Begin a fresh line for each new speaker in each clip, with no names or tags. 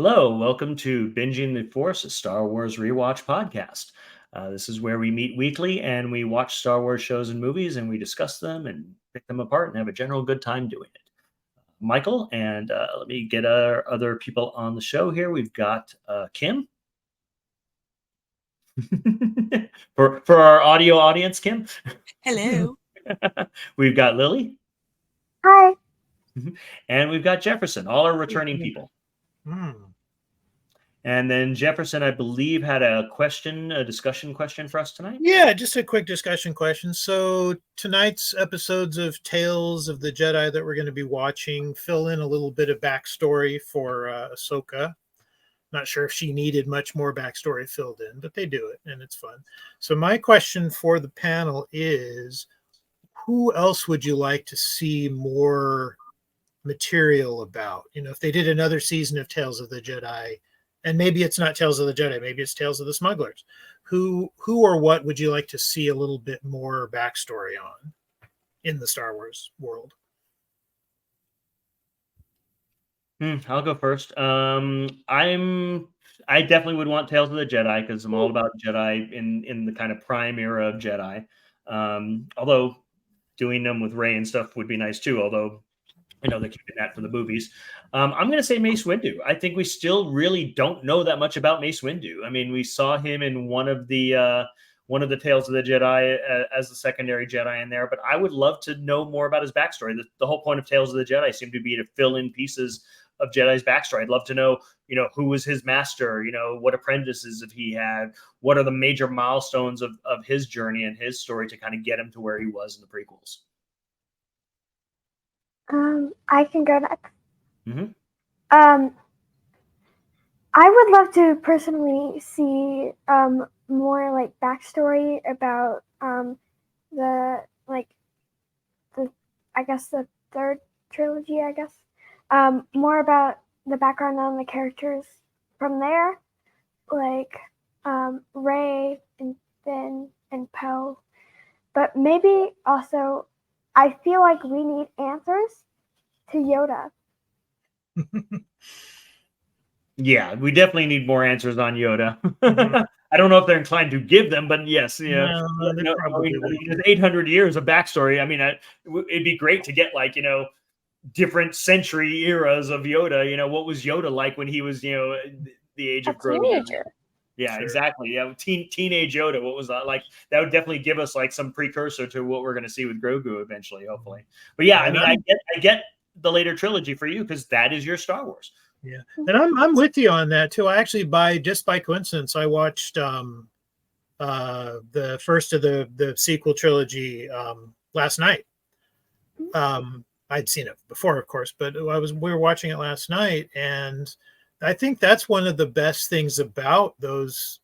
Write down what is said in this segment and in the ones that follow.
Hello, welcome to Binging the Force, a Star Wars rewatch podcast. This is where we meet weekly and we watch Star Wars shows and movies and we discuss them and pick them apart and have a general good time doing it. Michael, and let me get our other people on the show here. We've got Kim. for our audio audience, Kim.
Hello.
We've got Lily.
Hi.
And we've got Jefferson, all our returning people. And then Jefferson, I believe, had a discussion question for us tonight.
Yeah, just a quick discussion question. So tonight's episodes of Tales of the Jedi that we're going to be watching fill in a little bit of backstory for Ahsoka. Not sure if she needed much more backstory filled in, but they do it, and it's fun. So my question for the panel is, who else would you like to see more material about? You know, if they did another season of Tales of the Jedi, and maybe it's not Tales of the Jedi, maybe it's Tales of the Smugglers. Who or what would you like to see a little bit more backstory on in the Star Wars world?
I'll go first. I definitely would want Tales of the Jedi because I'm all about Jedi in the kind of prime era of Jedi. Although doing them with Rey and stuff would be nice too. Although I know they're keeping that for the movies. I'm going to say Mace Windu. I think we still really don't know that much about Mace Windu. I mean, we saw him in one of the Tales of the Jedi as the secondary Jedi in there, but I would love to know more about his backstory. The whole point of Tales of the Jedi seemed to be to fill in pieces of Jedi's backstory. I'd love to know, who was his master, what apprentices have he had, what are the major milestones of his journey and his story to kind of get him to where he was in the prequels.
I can go next.
Mm-hmm.
I would love to personally see more like backstory about the third trilogy. More about the background on the characters from there, like Rey and Finn and Poe. But maybe also, I feel like we need answers to Yoda.
Yeah, we definitely need more answers on Yoda. Mm-hmm. I don't know if they're inclined to give them, but yes, probably 800 years of backstory. I mean, it'd be great to get different century eras of Yoda. What was Yoda like when he was, the age of growth?
Teenager.
Yeah, sure. Exactly. Yeah, teenage Yoda. What was that like? That would definitely give us some precursor to what we're going to see with Grogu eventually, hopefully. But yeah, I mean, I get the later trilogy for you because that is your Star Wars.
Yeah, and I'm with you on that too. I actually, by coincidence, I watched the first of the sequel trilogy last night. I'd seen it before, of course, but we were watching it last night, and I think that's one of the best things about those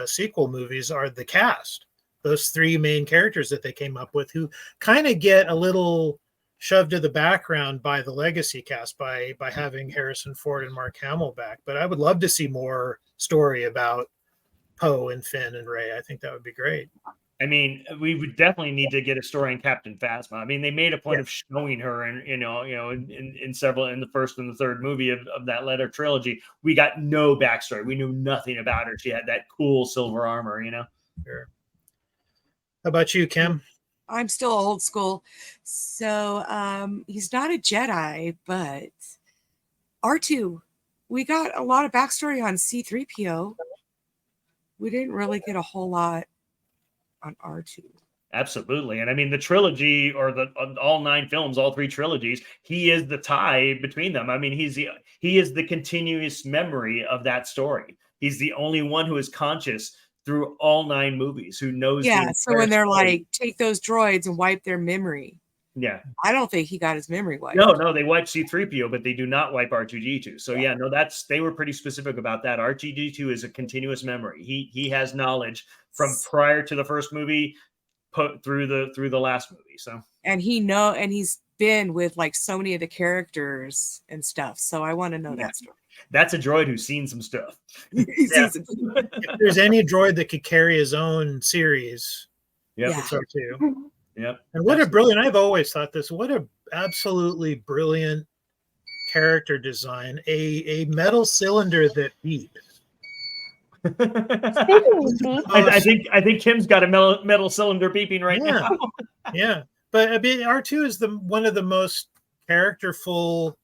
sequel movies are the cast. Those three main characters that they came up with, who kind of get a little shoved to the background by the legacy cast by having Harrison Ford and Mark Hamill back. But I would love to see more story about Poe and Finn and Rey. I think that would be great.
I mean, we would definitely need to get a story in Captain Phasma. I mean, they made a point of showing her, and in the first and the third movie of that latter trilogy, we got no backstory. We knew nothing about her. She had that cool silver armor,
Sure. How about you, Kim?
I'm still old school. So he's not a Jedi, but R2, we got a lot of backstory on C-3PO. We didn't really get a whole lot on R2.
Absolutely. And I mean, the trilogy or all 9 films, all 3 trilogies, he is the tie between them. I mean, he is the continuous memory of that story. He's the only one who is conscious through all 9 movies, who knows.
Yeah. So when they're like, take those droids and wipe their memory.
Yeah.
I don't think he got his memory wiped.
No, they wipe C-3PO, but they do not wipe R2-D2. So they were pretty specific about that. R2-D2 is a continuous memory. He has knowledge from prior to the first movie through the last movie. So
and he's been with so many of the characters and stuff. So I want to know that story.
That's a droid who's seen some stuff.
If there's any droid that could carry his own series, it's R2.
Yep.
And what a brilliant, I've always thought this, what a absolutely brilliant character design, a metal cylinder that beeps.
Speaking of beep,
I think Kim's got a metal cylinder beeping right now.
Yeah, but I mean, R2 is one of the most characterful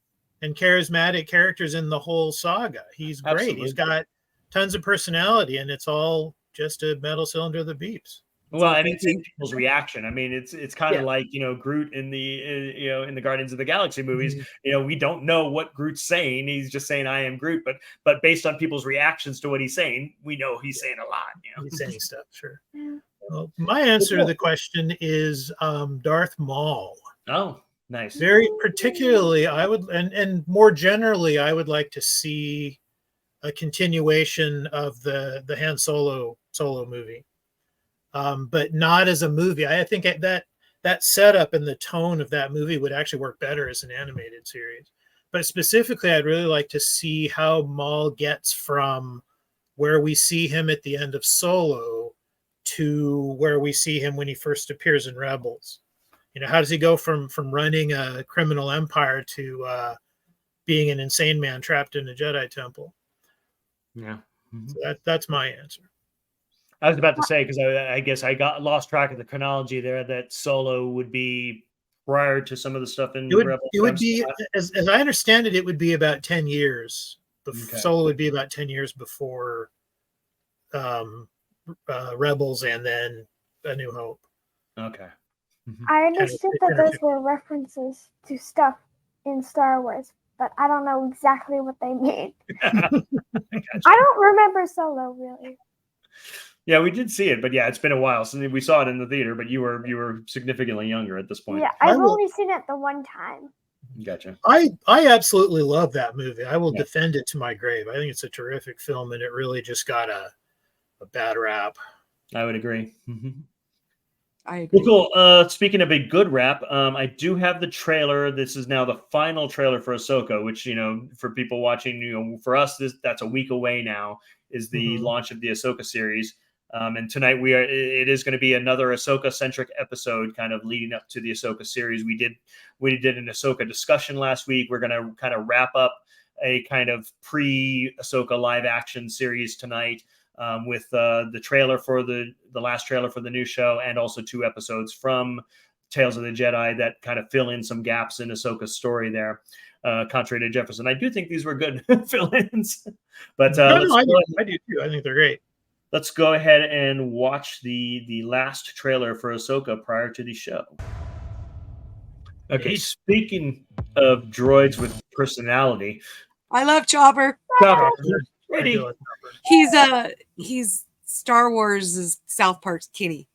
and charismatic characters in the whole saga. He's great.
Absolutely.
He's got tons of personality, and it's all just a metal cylinder that beeps.
Well, and it's in people's reaction. I mean, it's kind of like, Groot in the in the Guardians of the Galaxy movies.
Mm-hmm.
We don't know what Groot's saying. He's just saying "I am Groot," but based on people's reactions to what he's saying, we know he's saying a lot.
He's saying stuff, sure. Well, my answer to the question is Darth Maul.
Oh, nice.
Very particularly, I would, and more generally, I would like to see a continuation of the Han Solo movie. But not as a movie. I think that setup and the tone of that movie would actually work better as an animated series. But specifically, I'd really like to see how Maul gets from where we see him at the end of Solo to where we see him when he first appears in Rebels. How does he go from running a criminal empire to being an insane man trapped in a Jedi temple?
Yeah.
So that's my answer.
I was about to say, because I guess I got lost track of the chronology there, that Solo would be prior to some of the stuff in Rebels.
It would be, as I understand it, it would be about 10 years. Solo would be about 10 years before Rebels and then A New Hope.
Okay.
I understood that those were references to stuff in Star Wars, but I don't know exactly what they mean. I don't remember Solo, really.
Yeah, we did see it, but yeah, it's been a while since we saw it in the theater. But you were significantly younger at this point.
Yeah, I've only seen it the one time.
Gotcha.
I absolutely love that movie. I will defend it to my grave. I think it's a terrific film, and it really just got a bad rap.
I would agree.
I agree.
Well, cool. Speaking of a good rap, I do have the trailer. This is now the final trailer for Ahsoka, which, for people watching, for us, that's a week away now, is the launch of the Ahsoka series. And tonight it is going to be another Ahsoka-centric episode, kind of leading up to the Ahsoka series. We did an Ahsoka discussion last week. We're going to kind of wrap up a kind of pre-Ahsoka live action series tonight with the trailer for the last trailer for the new show, and also 2 episodes from Tales of the Jedi that kind of fill in some gaps in Ahsoka's story there. Contrary to Jefferson, I do think these were good fill-ins. But
I do too. I think they're great.
Let's go ahead and watch the last trailer for Ahsoka prior to the show. Okay, speaking of droids with personality,
I love Chopper. He's Star Wars' South Park's Kenny.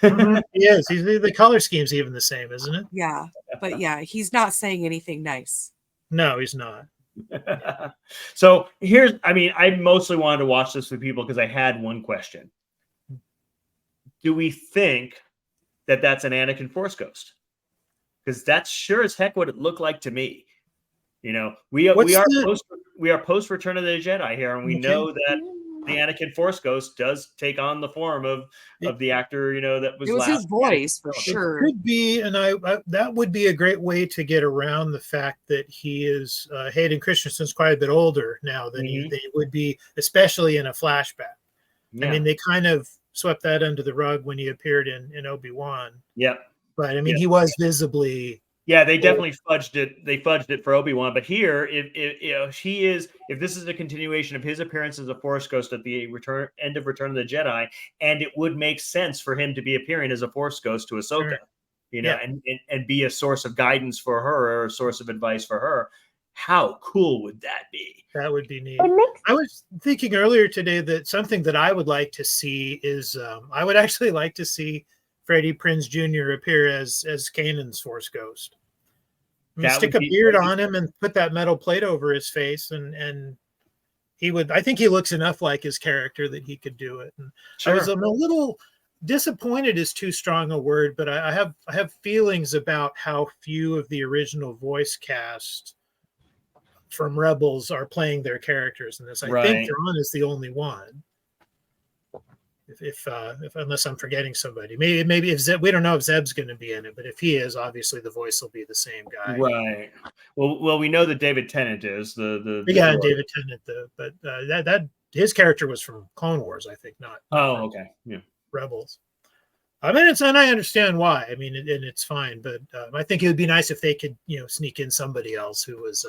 He is. The color scheme's even the same, isn't it?
Yeah, but yeah, he's not saying anything nice.
No, he's not.
So I mostly wanted to watch this with people because I had one question. Do we think that that's an Anakin Force ghost? Because that's sure as heck what it looked like to me. We are post Return of the Jedi here, and we know that the Anakin Force ghost does take on the form of the actor, that was.
It was his voice for sure.
It could be, and that would be a great way to get around the fact that he is Hayden Christensen's quite a bit older now than he would be, especially in a flashback. Yeah. I mean, they kind of swept that under the rug when he appeared in Obi-Wan.
Yep.
But I mean, he was visibly.
Yeah, they definitely fudged it. They fudged it for Obi-Wan, but here, if this is a continuation of his appearance as a Force ghost at the end of Return of the Jedi, and it would make sense for him to be appearing as a Force ghost to Ahsoka, and be a source of guidance for her or a source of advice for her. How cool would that be?
That would be neat. I was thinking earlier today that something that I would like to see is I would actually like to see Freddie Prinze Jr. appear as Kanan's Force ghost. Stick a beard on him and put that metal plate over his face, and he would. I think he looks enough like his character that he could do it. And I'm a little disappointed is too strong a word, but I have feelings about how few of the original voice cast from Rebels are playing their characters in this. I think Thrawn is the only one. if unless I'm forgetting somebody, maybe if Zeb, we don't know if Zeb's going to be in it, but if he is, obviously the voice will be the same guy.
Right. Well, we know that David Tennant is the
Yeah,
droid.
David Tennant, but that his character was from Clone Wars, I think, not
Oh,
from
okay. Yeah.
Rebels. I mean, and I understand why. I mean, and it's fine, but I think it would be nice if they could, sneak in somebody else who was.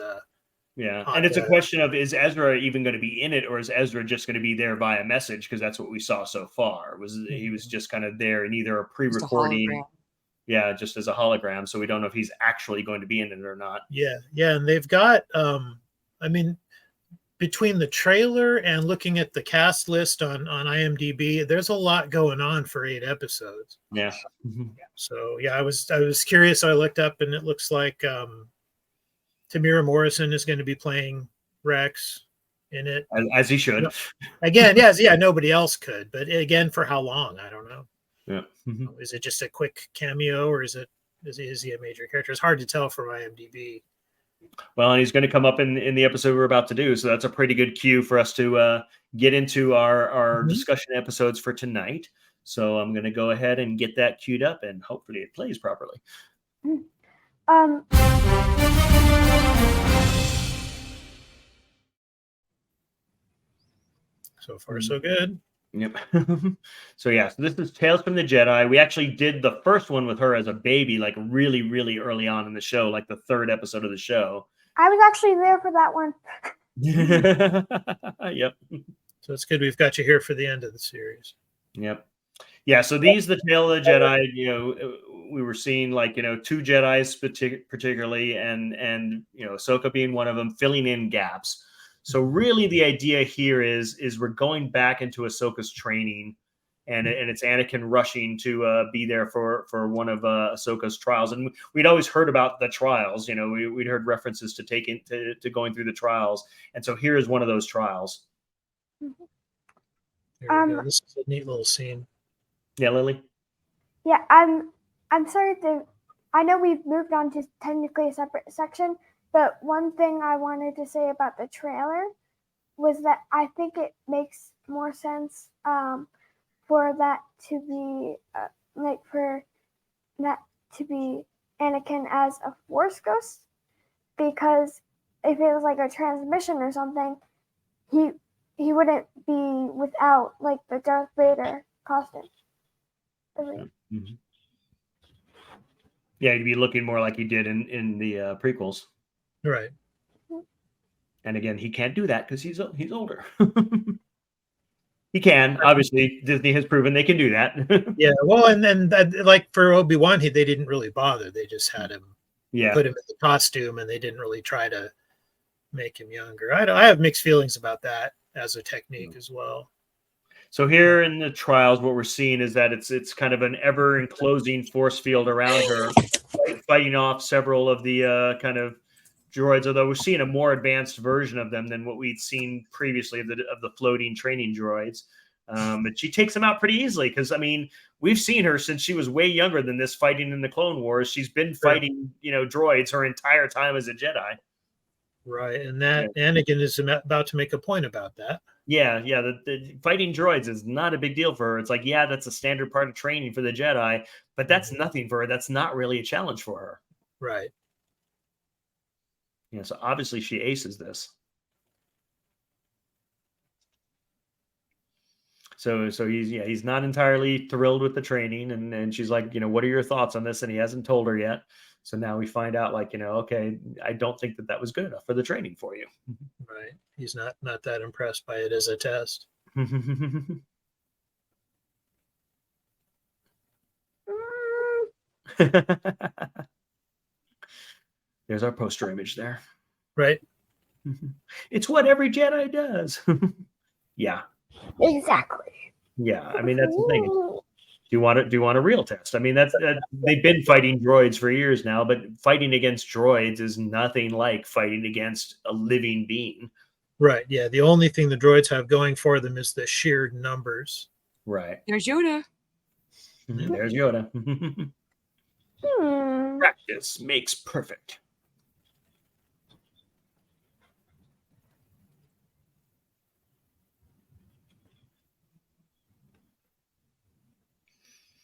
Yeah, and it's a question of, is Ezra even going to be in it, or is Ezra just going to be there via message? Because that's what we saw so far. He was just kind of there in either a pre-recording, just as a hologram. So we don't know if he's actually going to be in it or not.
Yeah, and they've got. I mean, between the trailer and looking at the cast list on IMDb, there's a lot going on for 8 episodes.
Yeah.
So I was curious. So I looked up, and it looks like Tamira Morrison is going to be playing Rex in it,
as he should.
Again, yes, nobody else could, but again, for how long? I don't know.
Yeah.
Is it just a quick cameo, or is he a major character? It's hard to tell from IMDb.
Well, and he's going to come up in the episode we're about to do, so that's a pretty good cue for us to get into our discussion episodes for tonight. So I'm going to go ahead and get that queued up, and hopefully it plays properly.
So far, so good.
Yep. So this is Tales from the Jedi. We actually did the first one with her as a baby, like really, really early on in the show, like the 3rd episode of the show.
I was actually there for that one.
Yep.
So it's good we've got you here for the end of the series.
Yep. Yeah, so the Tale of the Jedi, we were seeing 2 Jedis particularly, and Ahsoka being one of them, filling in gaps. So really the idea here is we're going back into Ahsoka's training, and it's Anakin rushing to be there for one of Ahsoka's trials. And we'd always heard about the trials, we'd heard references to going through the trials. And so here is one of those trials.
There we go. This is a neat little scene.
Yeah, Lily?
Yeah, I'm sorry I know we've moved on to technically a separate section, but one thing I wanted to say about the trailer was that I think it makes more sense for that to be for that to be Anakin as a Force ghost, because if it was like a transmission or something, he wouldn't be without the Darth Vader costume.
Mm-hmm. Yeah, he'd be looking more like he did in the prequels.
Right.
And again, he can't do that because he's older. He can. Obviously, Disney has proven they can do that.
Yeah, well, and then for Obi-Wan, they didn't really bother. They just had him put him in the costume, and they didn't really try to make him younger. I have mixed feelings about that as a technique as well.
So here in the trials, what we're seeing is that it's kind of an ever-enclosing force field around her, fighting off several of the kind of droids, although we're seeing a more advanced version of them than what we'd seen previously of the floating training droids. But she takes them out pretty easily because, I mean, we've seen her since she was way younger than this fighting in the Clone Wars. She's been fighting, droids her entire time as a Jedi.
Right, and that Anakin is about to make a point about that.
Yeah, the fighting droids is not a big deal for her. It's like, that's a standard part of training for the Jedi, but that's nothing for her. That's not really a challenge for her.
Right.
So obviously she aces this. So he's not entirely thrilled with the training, and she's like, what are your thoughts on this? And he hasn't told her yet. So now we find out, okay, I don't think that was good enough for the training for you.
Right. He's not that impressed by it as a test.
There's our poster image there.
Right.
It's what every Jedi does. Yeah.
Exactly.
Yeah. I mean, that's the thing. Do you want a real test? I mean, they've been fighting droids for years now, but fighting against droids is nothing like fighting against a living being.
Right. Yeah. The only thing the droids have going for them is the sheer numbers.
Right.
There's Yoda.
There's Yoda. Practice makes perfect.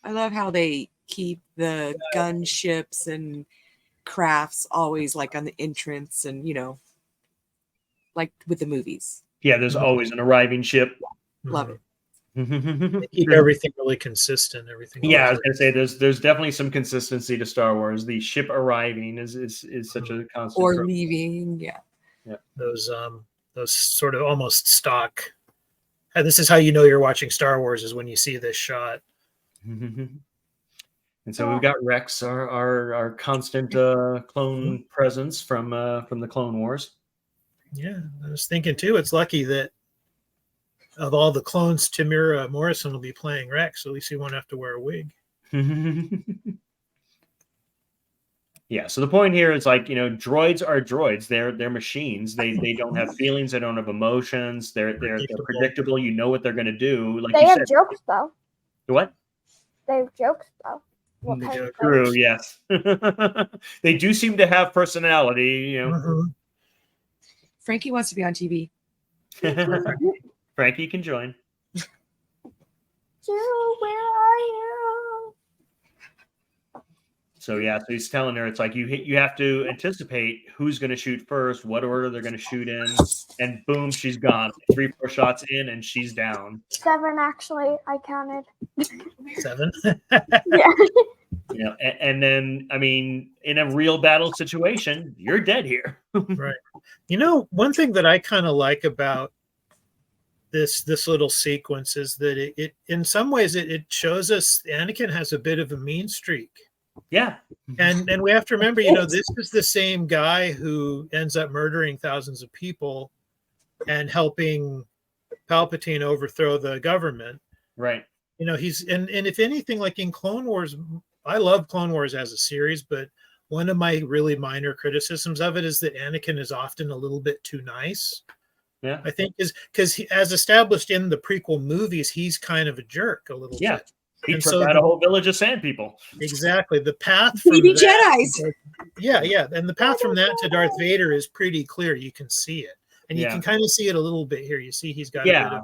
I love how they keep the gunships and crafts always like on the entrance, and like with the movies.
Yeah, there's always an arriving ship.
Love it.
They keep everything really consistent. Everything.
Yeah, I was gonna say there's definitely some consistency to Star Wars. The ship arriving is such a constant.
Or leaving, yeah.
Those sort of almost stock. And this is how you know you're watching Star Wars, is when you see this shot.
And so we've got Rex, our constant clone presence from the Clone Wars. Yeah,
I was thinking too. It's lucky that of all the clones, Tamira Morrison will be playing Rex. At least he won't have to wear a wig.
Yeah. So the point here is like, droids are droids. They're machines. They don't have feelings. They don't have emotions. They're predictable. You know what they're going to do. Like
they have jokes though.
What?
They have jokes though.
True. Yes. They do seem to have personality.
Frankie wants to be on TV.
Frankie can join.
Joe, where are you?
So yeah, so he's telling her it's like you have to anticipate who's going to shoot first, what order they're going to shoot in, and boom, she's gone. 3-4 shots in, and she's down.
7 actually, I counted.
7.
Yeah.
And then I mean, in a real battle situation, you're dead here.
Right. One thing that I kind of like about this little sequence is that it in some ways it shows us Anakin has a bit of a mean streak.
Yeah.
And we have to remember, this is the same guy who ends up murdering thousands of people and helping Palpatine overthrow the government.
Right.
He's and if anything, like in Clone Wars, I love Clone Wars as a series, but one of my really minor criticisms of it is that Anakin is often a little bit too nice.
Yeah.
I think is because as established in the prequel movies, he's kind of a jerk a little bit.
He took out a whole village of sand people.
Exactly. The path from
Jedis.
Yeah. And the path from that to Darth Vader is pretty clear. You can see it. And you can kind of see it a little bit here. You see he's got a bit of...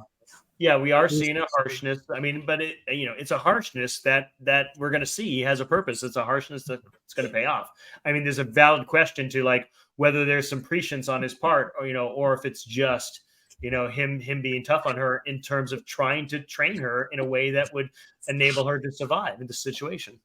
Yeah, we are seeing a harshness. I mean, but it's a harshness that we're going to see has a purpose. It's a harshness that's going to pay off. I mean, there's a valid question to like whether there's some prescience on his part, or if it's just him being tough on her in terms of trying to train her in a way that would enable her to survive in the situation.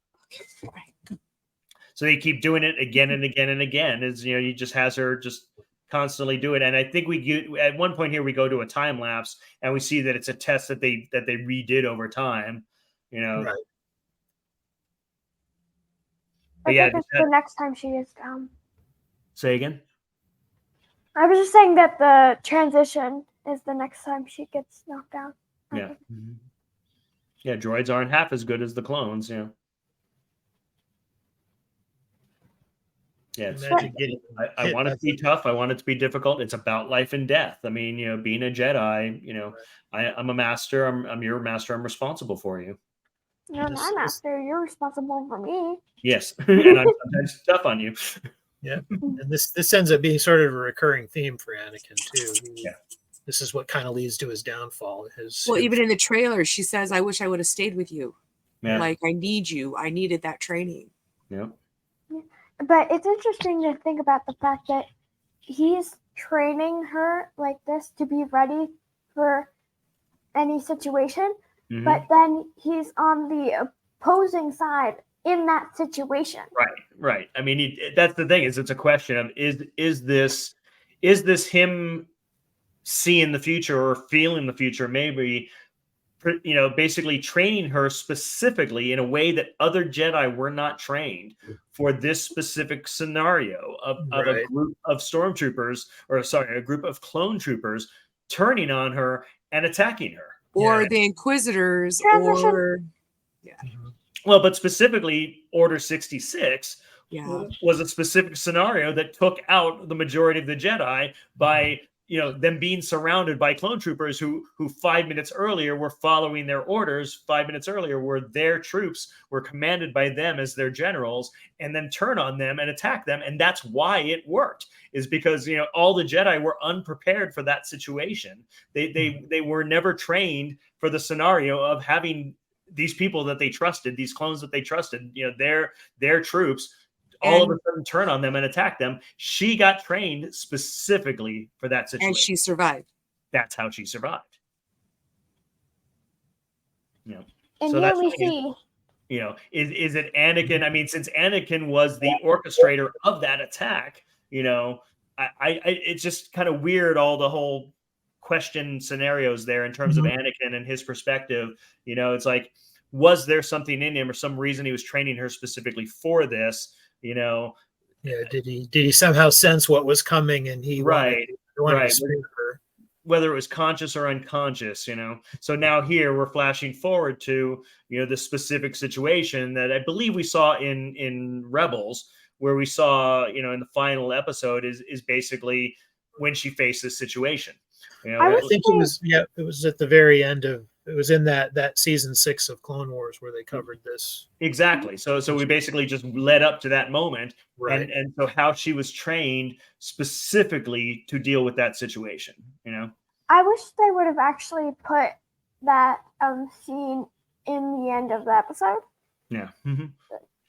So they keep doing it again and again and again. He just has her just constantly do it. And I think we get at one point here, we go to a time lapse and we see that it's a test that they redid over time, Right.
I think it's the next time she is down.
Say again?
I was just saying that the transition is the next time she gets knocked down.
Yeah. Yeah, droids aren't half as good as the clones, Yeah, I want it to be tough. I want it to be difficult. It's about life and death. I mean, being a Jedi, I'm a master. I'm your master. I'm responsible for you.
You're my master. You're responsible for me.
Yes, and I'm sometimes tough on you.
Yeah, and this ends up being sort of a recurring theme for Anakin too. This is what kind of leads to his downfall.
Even in the trailer, she says, "I wish I would have stayed with you.
Yeah.
Like I need you. I needed that training."
Yeah.
But it's interesting to think about the fact that he's training her like this to be ready for any situation, but then he's on the opposing side in that situation.
Right. I mean, that's the thing. It's a question of is this him seeing the future or feeling the future? Maybe. Basically training her specifically in a way that other Jedi were not trained for this specific scenario of a group of stormtroopers, a group of clone troopers turning on her and attacking her.
Or the Inquisitors,
Well, but specifically Order 66 was a specific scenario that took out the majority of the Jedi by them being surrounded by clone troopers who 5 minutes earlier were following their orders. 5 minutes earlier were their troops were commanded by them as their generals, and then turn on them and attack them. And that's why it worked, is because, all the Jedi were unprepared for that situation. They were never trained for the scenario of having these people that they trusted, these clones that they trusted, their troops, all of a sudden turn on them and attack them. She got trained specifically for that situation.
And she survived.
That's how she survived.
And
so
here we see.
Is it Anakin? I mean, since Anakin was the orchestrator of that attack, it's just kind of weird, all the whole question scenarios there in terms of Anakin and his perspective. It's like, was there something in him or some reason he was training her specifically for this?
Did he somehow sense what was coming and he wanted to spare her?
Whether it was conscious or unconscious, So now here we're flashing forward to, the specific situation that I believe we saw in Rebels, where we saw, in the final episode is basically when she faced this situation.
I think it was at the very end of, it was in that season 6 of Clone Wars where they covered this.
Exactly. So we basically just led up to that moment,
right?
And so how she was trained specifically to deal with that situation.
I wish they would have actually put that scene in the end of the episode.
Yeah. Mm-hmm.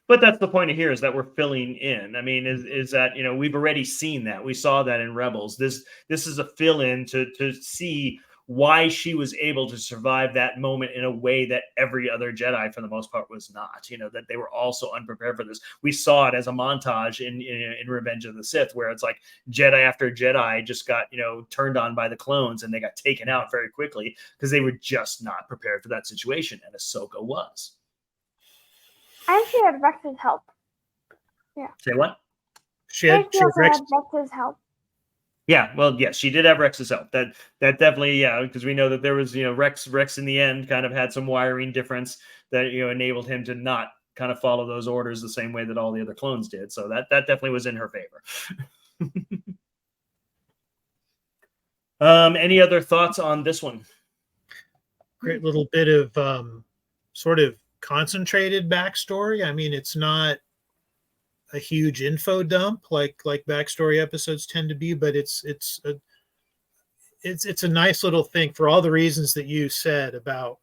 But that's the point of here, is that we're filling in. I mean, is that, we've already seen that. We saw that in Rebels. This is a fill-in to see why she was able to survive that moment in a way that every other Jedi, for the most part, was not. That they were also unprepared for this. We saw it as a montage in Revenge of the Sith, where it's like Jedi after Jedi just got turned on by the clones, and they got taken out very quickly because they were just not prepared for that situation. And Ahsoka was.
And she had Rex's help. Yeah.
Say what?
She had
Rex's help.
Yeah, well, yes, she did have Rex's help. That definitely, because we know that there was, Rex in the end kind of had some wiring difference that enabled him to not kind of follow those orders the same way that all the other clones did. So that definitely was in her favor. Any other thoughts on this one?
Great little bit of sort of concentrated backstory. I mean, it's not a huge info dump like backstory episodes tend to be, but it's a nice little thing for all the reasons that you said about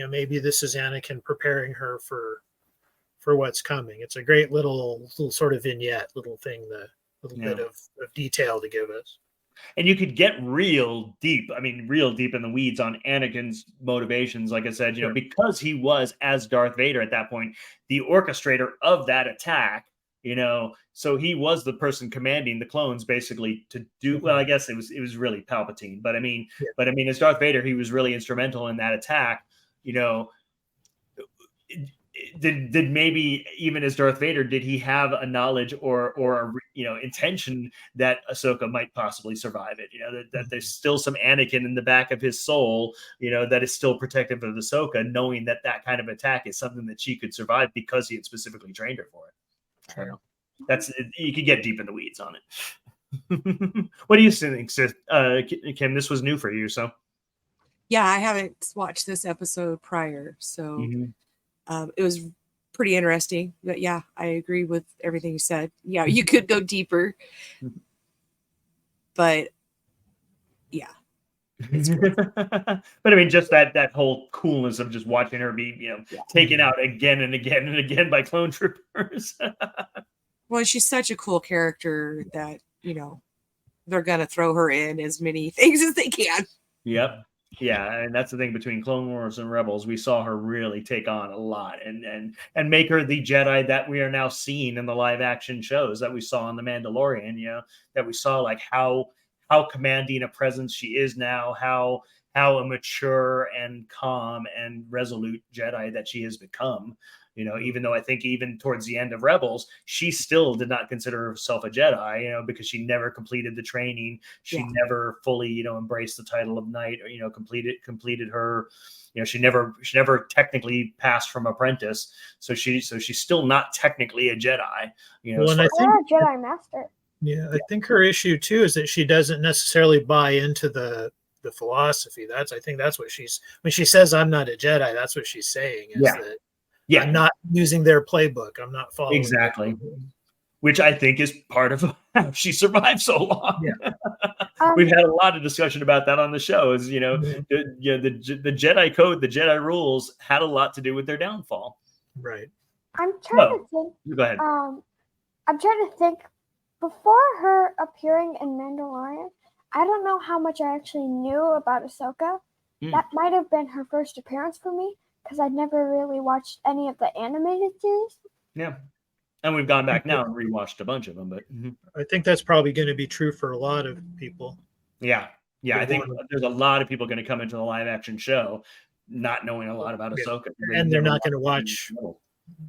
maybe this is Anakin preparing her for what's coming. It's a great little sort of vignette, little thing, the little bit of detail to give us.
And you could get real deep in the weeds on Anakin's motivations, like I said, because he was, as Darth Vader at that point, the orchestrator of that attack. So he was the person commanding the clones basically to do, well, I guess it was really Palpatine, but I mean, as Darth Vader, he was really instrumental in that attack. Did maybe even as Darth Vader, did he have a knowledge or intention that Ahsoka might possibly survive it? That there's still some Anakin in the back of his soul, that is still protective of Ahsoka, knowing that kind of attack is something that she could survive because he had specifically trained her for it. You could get deep in the weeds on it. What do you think, Kim? This was new for you, so
yeah, I haven't watched this episode prior, so it was pretty interesting. But yeah, I agree with everything you said. Yeah, you could go deeper, but yeah.
But I mean, just that whole coolness of just watching her be, taken out again and again and again by clone troopers.
Well, she's such a cool character that, they're going to throw her in as many things as they can.
Yep. Yeah. And that's the thing between Clone Wars and Rebels. We saw her really take on a lot and make her the Jedi that we are now seeing in the live action shows that we saw on The Mandalorian, that we saw like how commanding a presence she is now, how a mature and calm and resolute Jedi that she has become. Even though I think even towards the end of Rebels, she still did not consider herself a Jedi, because she never completed the training. She never fully, embraced the title of knight or, completed her, she never technically passed from apprentice. So she's still not technically a Jedi,
Well, and I think
a Jedi master.
Yeah, I think her issue too is that she doesn't necessarily buy into the philosophy. I think that's what when she says I'm not a Jedi, that's what she's saying is that I'm not using their playbook. I'm not following.
Exactly. which I think is part of how she survived so long.
Yeah.
We've had a lot of discussion about that on the show. Is the Jedi code, the Jedi rules had a lot to do with their downfall.
Right.
I'm trying to think.
Go ahead.
I'm trying to think. Before her appearing in Mandalorian, I don't know how much I actually knew about Ahsoka. That might have been her first appearance for me because I'd never really watched any of the animated series.
Yeah. And we've gone back now and rewatched a bunch of them, but
I think that's probably going to be true for a lot of people.
Yeah. I think there's a lot of people going to come into the live action show not knowing a lot about Ahsoka,
and they're not going to watch.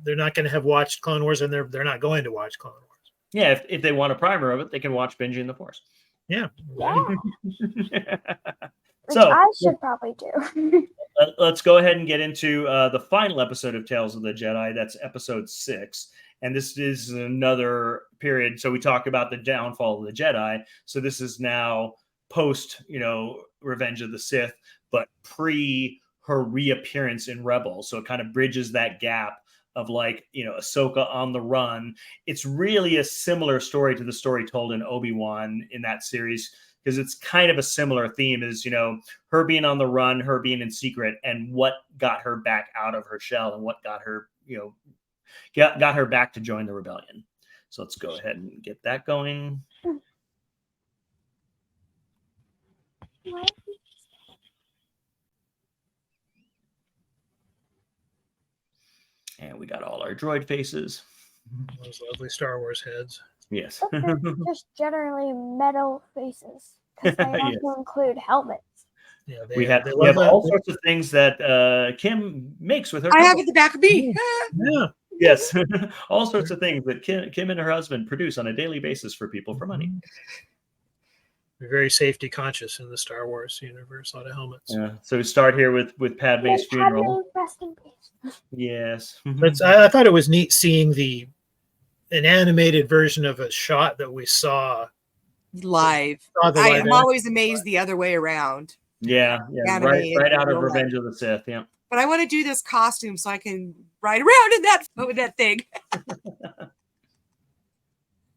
They're not going to have watched Clone Wars, and they're not going to watch Clone Wars.
Yeah, if they want a primer of it, they can watch Binging the Force.
Yeah.
Which I should probably do.
Let's go ahead and get into the final episode of Tales of the Jedi. That's episode 6. And this is another period. So we talk about the downfall of the Jedi. So this is now post, Revenge of the Sith, but pre her reappearance in Rebels. So it kind of bridges that gap of Ahsoka on the run. It's really a similar story to the story told in Obi-Wan in that series, because it's kind of a similar theme as, her being on the run, her being in secret, and what got her back out of her shell and what got her, got her back to join the rebellion. So let's go ahead and get that going. And we got all our droid faces.
Those lovely Star Wars heads.
Yes.
Just generally metal faces, because they also include helmets.
Yeah, we have all sorts of things that Kim makes with her.
I have at the back of me.
Yeah.
Yes. All sorts of things that Kim and her husband produce on a daily basis for people for money.
We're very safety conscious in the Star Wars universe. A lot of helmets.
Yeah. So we start here with Padme's funeral.
Rest in peace.
Yes.
But I thought it was neat seeing an animated version of a shot that we saw
live. I'm always amazed the other way around.
Yeah. Right out of Revenge of the Sith. Yeah.
But I want to do this costume so I can ride around in that thing.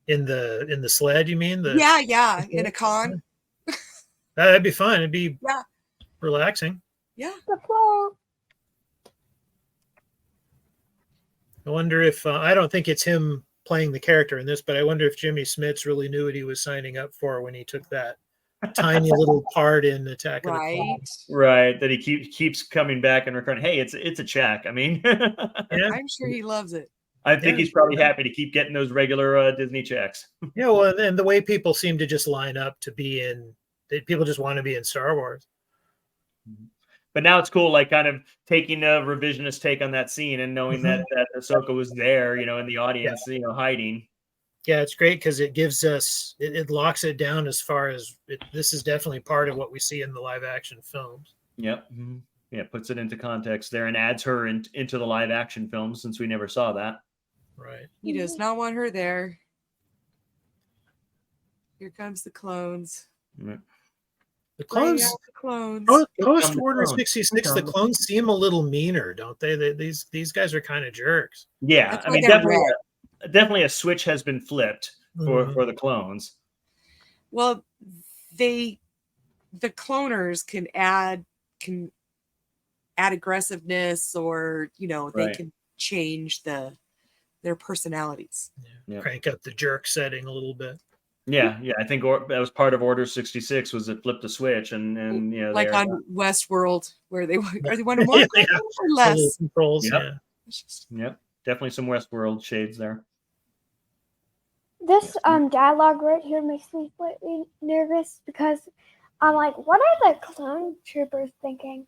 In the sled, you mean?
Yeah, in a con.
That'd be fun. It'd be relaxing.
Yeah.
The flow.
I wonder if I don't think it's him playing the character in this, but I wonder if Jimmy Smits really knew what he was signing up for when he took that tiny little part in Attack of the Clones.
Right. That he keeps coming back and recording. Hey, it's a check. I mean,
I'm sure he loves it.
I think he's probably happy to keep getting those regular Disney checks.
Yeah, well, and the way people seem to just line up to be in, people just want to be in Star Wars.
But now it's cool, kind of taking a revisionist take on that scene and knowing that Ahsoka was there, in the audience, hiding.
Yeah, it's great because it gives us, it locks it down as far as this is definitely part of what we see in the live action films.
Yep. Mm-hmm. Yeah, puts it into context there and adds her into the live action film since we never saw that.
Right.
He does not want her there. Here comes the clones.
Right.
The clones. Post Order 66, the clones seem a little meaner, don't they? These guys are kind of jerks.
Yeah, I mean, definitely a switch has been flipped for the clones.
Well, the cloners can add aggressiveness, or they can change their personalities.
Yeah. Crank up the jerk setting a little bit.
Yeah. I think that was part of Order 66 was it flipped a switch and
like on Westworld where they want more or less
controls.
Yep. Yep, definitely some Westworld shades there.
This dialogue right here makes me slightly nervous because I'm like, what are the clone troopers thinking?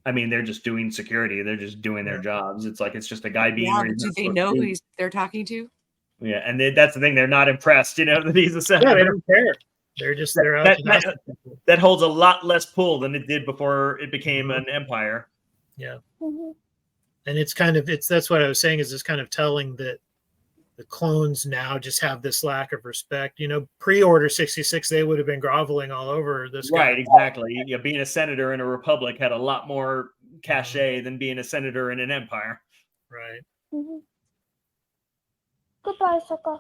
I mean, they're just doing security. They're just doing their jobs. It's just a guy being.
Yeah, do they know who they're talking to?
Yeah, and that's the thing. They're not impressed, that he's a senator.
Yeah, they don't care. They're out.
That holds a lot less pull than it did before it became an empire.
Yeah,
Mm-hmm.
And that's what I was saying is it's kind of telling that the clones now just have this lack of respect. Pre-Order 66, they would have been groveling all over this guy.
Right, exactly. Yeah, being a senator in a republic had a lot more cachet than being a senator in an empire.
Right.
Mm-hmm. Goodbye, Ahsoka.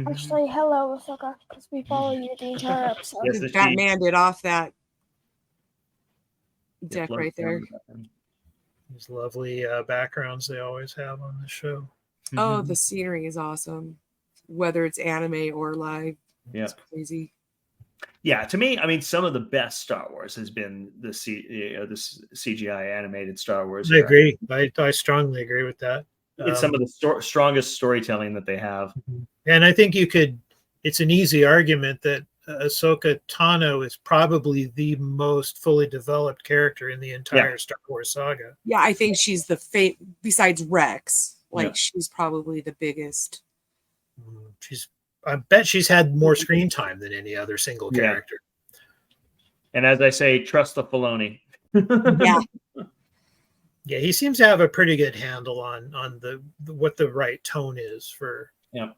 Actually, hello, Ahsoka, because we follow you the entire episode.
Yes, that
Batman did off that
Yeah,
deck
floats
right there.
down.
These lovely backgrounds they always have on the show.
Oh, the scenery is awesome. Whether it's anime or live,
Yeah.
it's crazy.
Yeah, to me, I mean, some of the best Star Wars has been this CGI animated Star Wars.
I agree. I strongly agree with that.
It's some of the strongest storytelling that they have.
And I think it's an easy argument that Ahsoka Tano is probably the most fully developed character in the entire Star Wars saga.
Yeah, I think she's the besides Rex. Like, she's probably the biggest.
I bet she's had more screen time than any other single character.
And as I say, trust the Filoni.
Yeah.
Yeah, he seems to have a pretty good handle on what the right tone is for.
Yeah.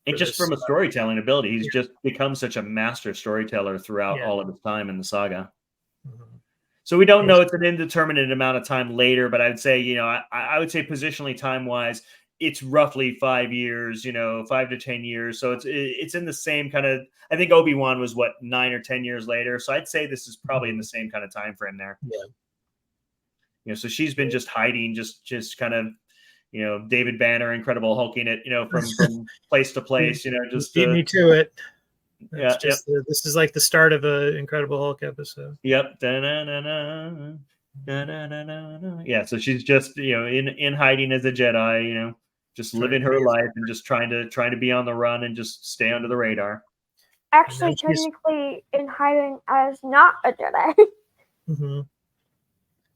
And just from a storytelling ability, he's just become such a master storyteller throughout all of his time in the saga. So we don't know it's an indeterminate amount of time later, but I'd say, I would say positionally time-wise, it's roughly 5 years, 5 to 10 years. So it's in the same kind of, I think Obi-Wan was 9 or 10 years later. So I'd say this is probably in the same kind of time frame there.
Yeah.
So she's been just hiding, just kind of, David Banner, Incredible Hulking it, from place to place, just
beat me to it.
This
is like the start of an Incredible Hulk episode.
Yep. Da-na-na-na, da-na-na-na-na. Yeah. So she's just, in hiding as a Jedi, just living her life and just trying to be on the run and just stay under the radar.
Actually, technically in hiding as not a Jedi.
Mm-hmm.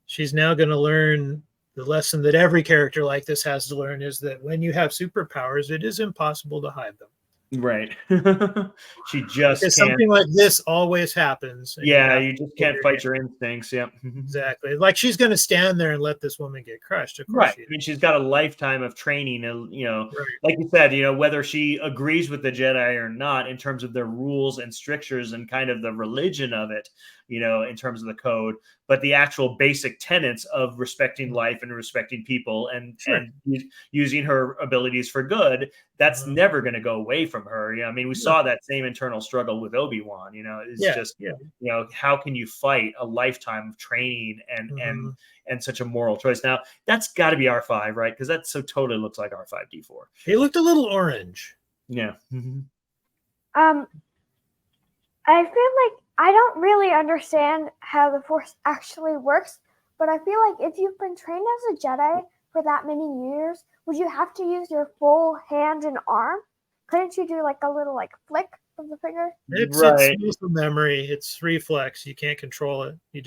She's now going to learn the lesson that every character like this has to learn is that when you have superpowers, it is impossible to hide them.
Right. She just can't.
Something like this always happens.
Yeah, you just can't fight your instincts. Yeah,
exactly. Like she's going to stand there and let this woman get crushed. Of course,
right. I mean, she's got a lifetime of training. Like you said, whether she agrees with the Jedi or not in terms of their rules and strictures and kind of the religion of it, in terms of the code, but the actual basic tenets of respecting life and respecting people and using her abilities for good, that's never going to go away from her. I mean, we saw that same internal struggle with Obi-Wan. How can you fight a lifetime of training and such a moral choice? Now, that's got to be R5, right? Because that so totally looks like R5D4.
He looked a little orange.
Yeah.
I feel like I don't really understand how the Force actually works, but I feel like if you've been trained as a Jedi for that many years, would you have to use your full hand and arm? Couldn't you do like a little flick of the finger?
It's muscle memory. It's reflex. You can't control it. You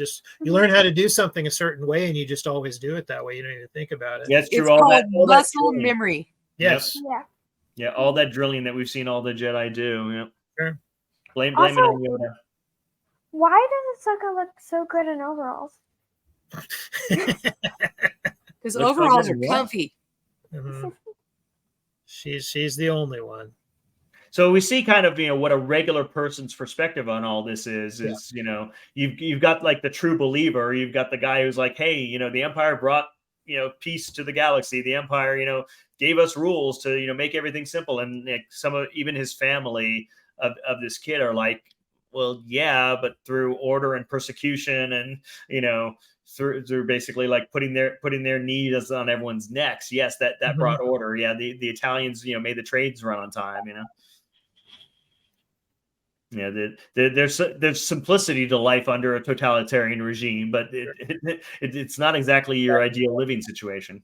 learn how to do something a certain way, and you just always do it that way. You don't even think about it.
Yeah, it's true.
It's called muscle memory.
Yes.
Yeah.
All that drilling that we've seen all the Jedi do. Yeah.
Sure.
Blame it on Yoda.
Why does Ahsoka look so good in overalls?
Because overalls are comfy.
Mm-hmm. She's the only one.
So we see kind of what a regular person's perspective on all this is you've got like the true believer, you've got the guy who's like, hey, the Empire brought peace to the galaxy, the Empire gave us rules to make everything simple, and some of even his family of this kid are like, well, yeah, but through order and persecution and through basically like putting their knees on everyone's necks. Yes, that brought order. Yeah, the Italians made the trades run on time. There's simplicity to life under a totalitarian regime, but it's not exactly your ideal living situation.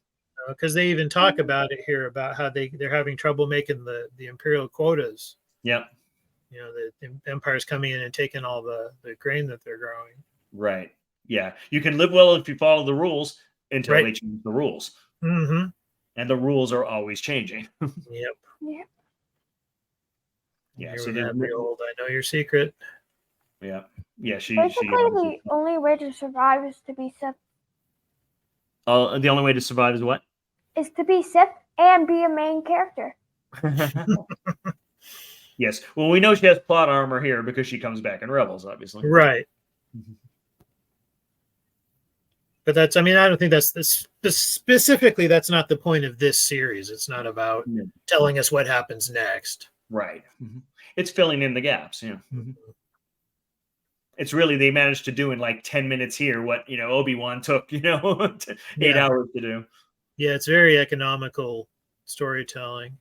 Because they even talk about it here about how they're having trouble making the imperial quotas.
Yep.
The Empire's coming in and taking all the grain that they're growing.
Right. Yeah. You can live well if you follow the rules until they change the rules.
Mm-hmm.
And the rules are always changing.
Yep.
Yeah.
Yeah. So the old I know your secret.
Yeah. Yeah.
Basically, the only way to survive is to be Sith.
The only way to survive is what?
Is to be Sith and be a main character.
Yes. Well, we know she has plot armor here because she comes back in Rebels, obviously.
Right. But that's, I mean, I don't think that's specifically, that's not the point of this series. It's not about telling us what happens next.
Right. It's filling in the gaps. It's really, they managed to do in like 10 minutes here what, Obi-Wan took, 8 hours to do.
Yeah, it's very economical storytelling.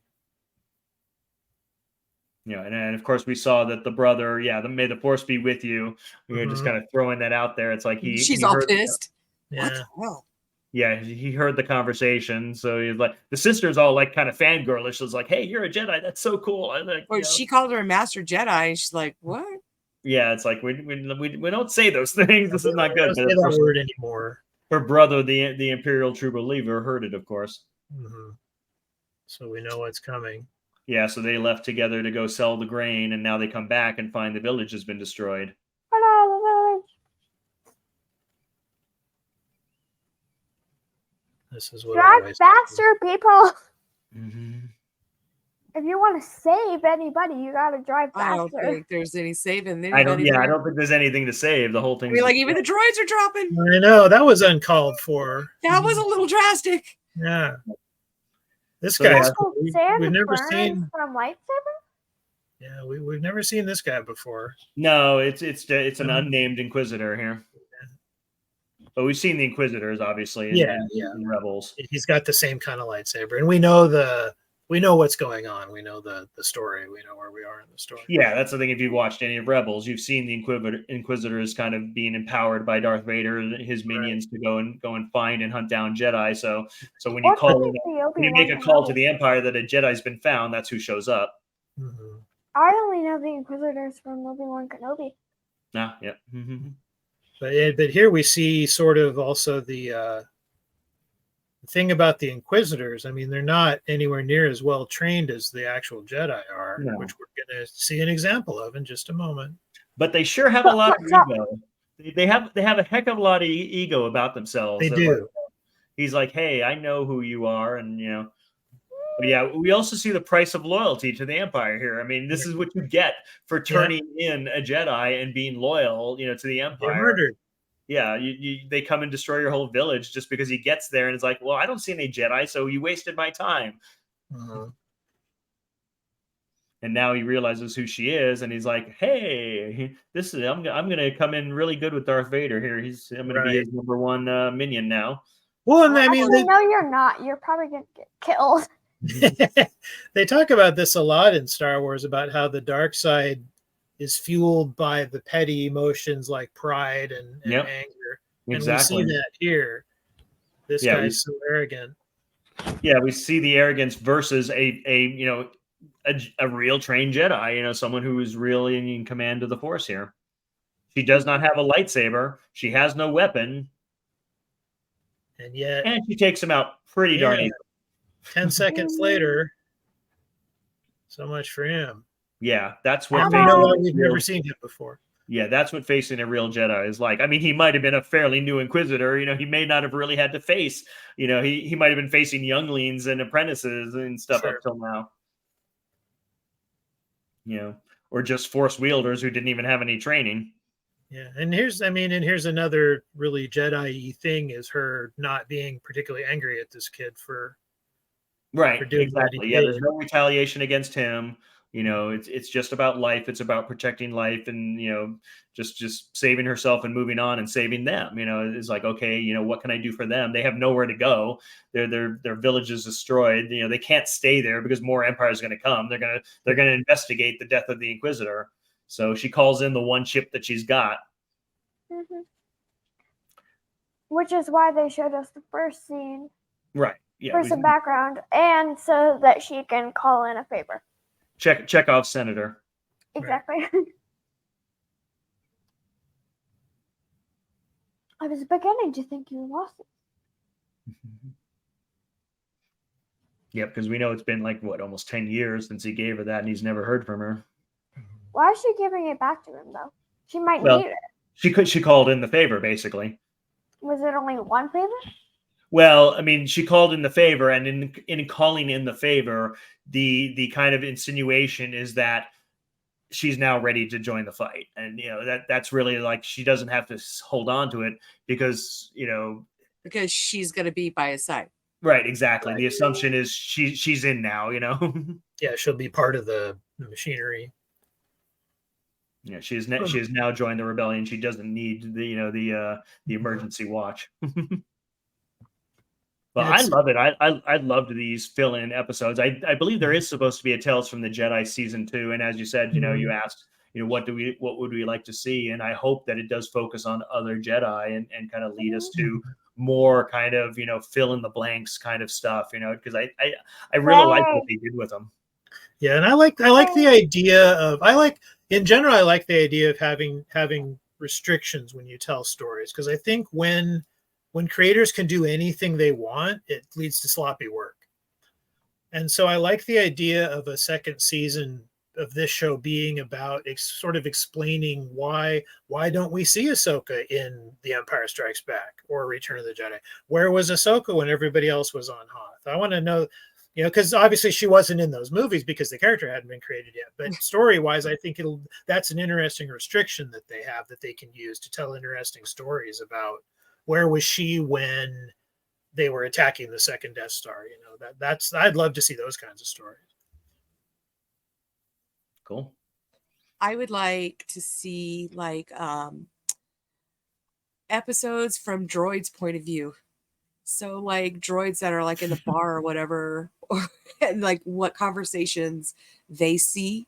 And of course we saw that the brother, may the Force be with you. We were just kind of throwing that out there. It's like
she's all pissed.
Yeah.
What the hell?
Yeah, he heard the conversation, so he's like, the sister's all like kind of fangirlish. She's like, "Hey, you're a Jedi. That's so cool." I like.
Well, she called her a master Jedi. She's like, "What?"
Yeah, it's like we don't say those things. This is not good.
Don't say that word anymore.
Her brother, the Imperial True Believer, heard it, of course.
So we know what's coming.
Yeah, so they left together to go sell the grain, and now they come back and find the village has been destroyed.
Hello, the village.
This is what
drive faster, people. If you want to save anybody, you got to drive faster.
I don't think there's any saving there.
I don't think there's anything to save. The whole thing.
Like even the droids are dropping.
I know that was uncalled for.
That was a little drastic.
Yeah. This guy, we've never seen
from Lightsaber.
Yeah, we've never seen this guy before.
No, it's an unnamed Inquisitor here. But we've seen the Inquisitors, obviously, in Rebels.
He's got the same kind of lightsaber, and we know what's going on. We know the story. We know where we are in the story.
Yeah, that's the thing. If you've watched any of Rebels, you've seen the Inquisitors kind of being empowered by Darth Vader and his minions to go and find and hunt down Jedi. So when you make a call to the Empire that a Jedi's been found, that's who shows up.
I only know the Inquisitors from Obi-Wan Kenobi.
Yeah.
But here we see sort of also the thing about the Inquisitors. I mean, they're not anywhere near as well trained as the actual Jedi are, which we're going to see an example of in just a moment.
But they sure have a lot of ego. They have a heck of a lot of ego about themselves.
They do.
Like, he's like, "Hey, I know who you are," and But yeah, we also see the price of loyalty to the Empire here. I mean, this is what you get for turning in a Jedi and being loyal, to the Empire.
They're murdered.
Yeah, they come and destroy your whole village just because he gets there and it's like, well, I don't see any Jedi, so you wasted my time. And now he realizes who she is, and he's like, "Hey, I'm gonna come in really good with Darth Vader here. I'm gonna be his number one minion now."
Well, and I mean,
no, you're not. You're probably gonna get killed.
They talk about this a lot in Star Wars about how the dark side is fueled by the petty emotions like pride and anger.
Exactly.
And we see that here. This guy's so arrogant.
Yeah, we see the arrogance versus a real trained Jedi, someone who is really in command of the Force here. She does not have a lightsaber. She has no weapon.
And yet...
And she takes him out pretty darn easy.
10 seconds later, so much for him.
Yeah, that's what
we've never seen him before.
Yeah, that's what facing a real Jedi is like. I mean, he might have been a fairly new Inquisitor. He may not have really had to face, he might have been facing younglings and apprentices and stuff up till now. Or just Force wielders who didn't even have any training.
Yeah, and here's another really Jedi-y thing is her not being particularly angry at this kid for doing
exactly. Yeah, there's no retaliation against him. It's just about life. It's about protecting life and, just saving herself and moving on and saving them. It's like, okay, what can I do for them? They have nowhere to go. Their village is destroyed. They can't stay there because more Empire is going to come. They're going to investigate the death of the Inquisitor. So she calls in the one chip that she's got.
Which is why they showed us the first scene.
Right. Yeah.
For some background and so that she can call in a favor.
Chekhov's senator.
Exactly. Right. I was beginning to think you lost it.
Yeah, because we know it's been like almost 10 years since he gave her that, and he's never heard from her.
Why is she giving it back to him though? She might need it. She
called in the favor, basically.
Was it only one favor?
Well, I mean, she called in the favor, and in calling in the favor, the kind of insinuation is that she's now ready to join the fight. And, that's really like, she doesn't have to hold on to it because,
because she's going to be by his side.
Right, exactly.
Right.
The assumption is she's in now, you know.
Yeah, she'll be part of the machinery.
Yeah, she has now joined the rebellion. She doesn't need the emergency watch. Well, I love it. I loved these fill-in episodes. I believe there is supposed to be a Tales from the Jedi season 2, and as you said, you asked, what would we like to see, and I hope that it does focus on other Jedi and kind of lead us to more kind of fill in the blanks kind of stuff, because I really like what they did with them.
Yeah, and I like the idea of in general I like the idea of having restrictions when you tell stories, because I think when creators can do anything they want, it leads to sloppy work. And so I like the idea of a second season of this show being about sort of explaining why don't we see Ahsoka in The Empire Strikes Back or Return of the Jedi? Where was Ahsoka when everybody else was on Hoth? I want to know, because obviously she wasn't in those movies because the character hadn't been created yet. But story-wise, I think that's an interesting restriction that they have that they can use to tell interesting stories about where was she when they were attacking the second Death Star. That's I'd love to see those kinds of stories.
Cool.
I would like to see episodes from droids' point of view. So like droids that are like in the bar or whatever, and like what conversations they see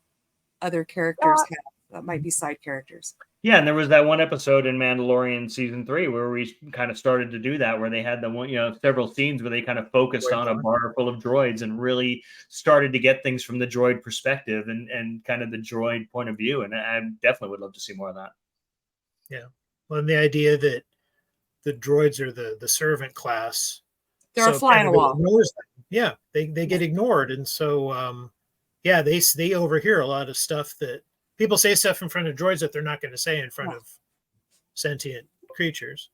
other characters have that might be side characters.
Yeah, and there was that one episode in Mandalorian season 3 where we kind of started to do that, where they had the one, several scenes where they kind of focused on a bar full of droids and really started to get things from the droid perspective and kind of the droid point of view. And I definitely would love to see more of that.
Yeah. Well, and the idea that the droids are the servant class.
They're a fly on the wall.
Yeah, they get ignored. And so, they overhear a lot of stuff that people say stuff in front of droids that they're not going to say in front of sentient creatures.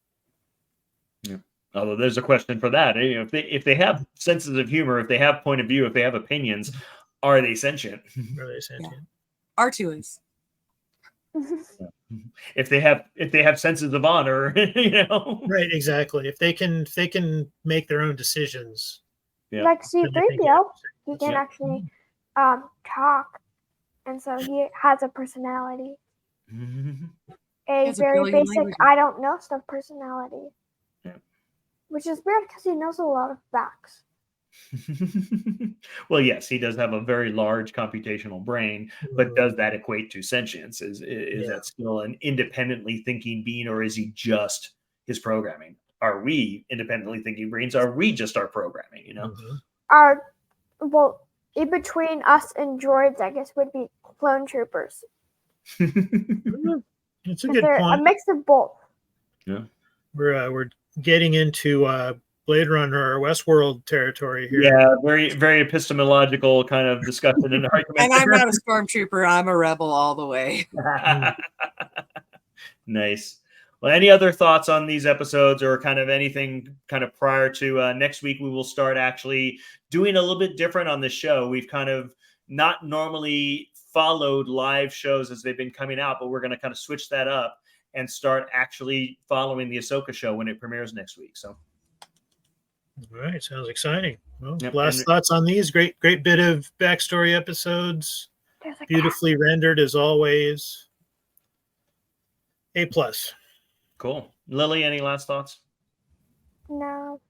Yeah. Although there's a question for that. If they have senses of humor, if they have point of view, if they have opinions, are they sentient?
Are they sentient?
Yeah. R2 is.
If they have senses of honor,
Right, exactly. If they can make their own decisions.
Yeah. Like C-3PO, he can actually talk. And so he has a personality. A very basic, I don't know stuff personality.
Yeah.
Which is weird because he knows a lot of facts.
Well, yes, he does have a very large computational brain, but does that equate to sentience? Is that still an independently thinking being, or is he just his programming? Are we independently thinking brains? Are we just our programming?
Well, in between us and droids, I guess, would be clone troopers.
It's a good point.
A mix of both.
Yeah,
we're getting into Blade Runner or Westworld territory here.
Yeah, very very epistemological kind of discussion and argument.
And I'm not a stormtrooper; I'm a rebel all the way.
Nice. Well, any other thoughts on these episodes, or kind of anything kind of prior to next week? We will start actually doing a little bit different on the show. We've kind of not normally followed live shows as they've been coming out, but we're going to kind of switch that up and start actually following the Ahsoka show when it premieres next week. So,
all right, sounds exciting. Well, last thoughts on these? Great bit of backstory episodes, beautifully rendered as always. A+.
Cool. Lily, any last thoughts?
No.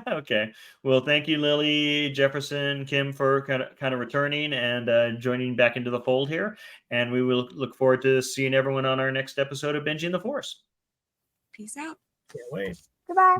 Okay. Well, thank you, Lily, Jefferson, Kim, for kind of returning and joining back into the fold here. And we will look forward to seeing everyone on our next episode of Binging the Force.
Peace out.
Can't wait.
Goodbye.